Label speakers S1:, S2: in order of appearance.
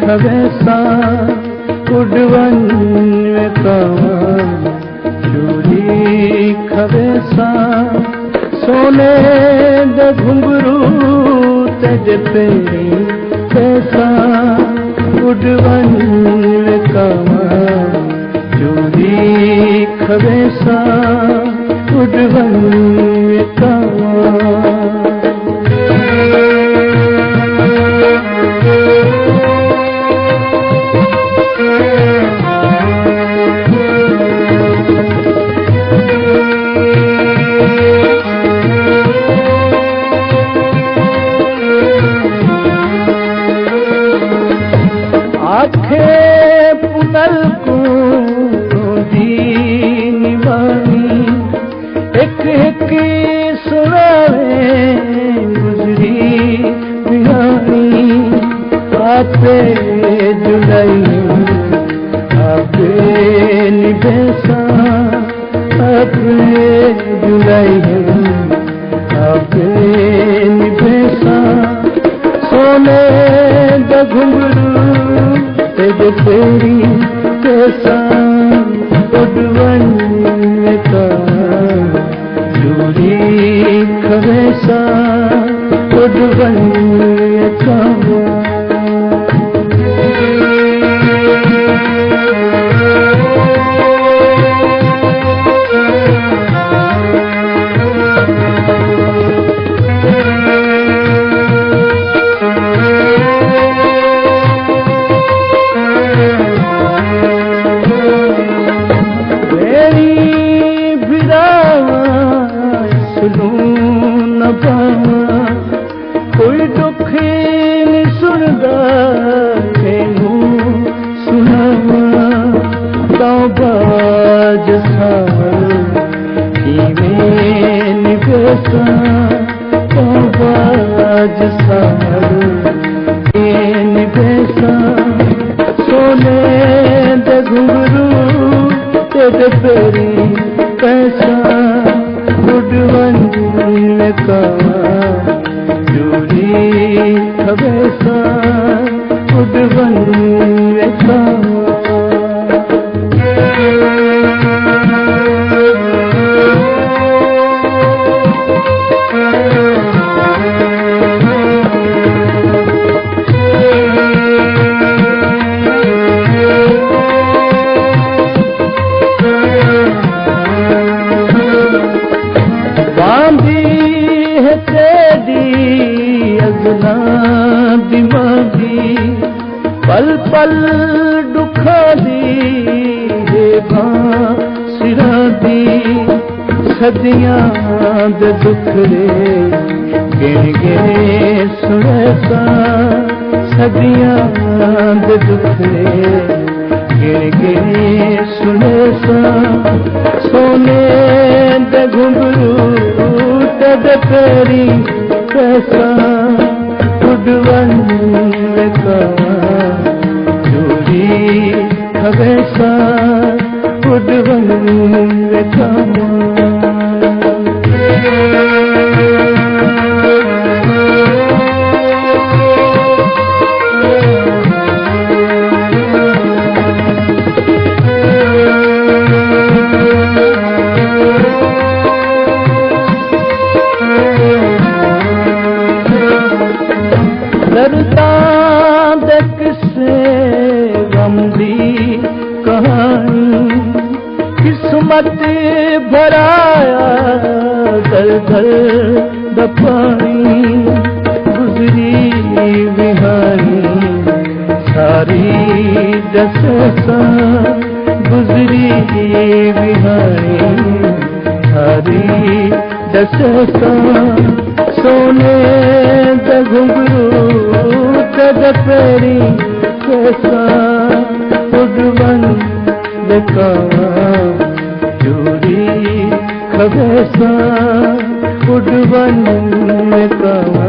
S1: खवेसा उडवन में कावा चूड़ी खवेसा सोने द घुंघरू तेज पेरी कैसा उडवन में कावा चूड़ी खवेसा उडवन में कावा पुनल को दीन वानी एक एक सुनावे गुजरी बिहारी आपे जुलाई आपे निभेसा आपे जुलाई आपे निभेसा सोने द घुंघरू तेज तेरी कैसा उडवन में कावा चूड़ी खवेसा उडवन में कावा कोई दुख नहीं सुनदा सुनावा गाँव बाज सावल में निवेसा गाँव बाज सावल निवेसा सोने द घुंघरू तेज पेरी कैसा उडवन में कावा चूड़ी खवेसा उडवन में कावा दिमागी पल पल दुखा दी सिरा दी सदियां दे दुखड़े गिण गिण सुनेसा सदियां दे दुखड़े गिण गिण सुनेसा सोने दे घुंघरू तेज पेरी कैसा उडवन में कावा चूड़ी खवेसा उडवन में कावा कहानी किस्मत भराया दल दल द पानी गुजरी बिहारी सारी दशा गुजरी बिहारी सारी दशा सोने द घुंघरू तेज पेरी कैसा उडवन में कावा चूड़ी खवेसा उडवन में कावा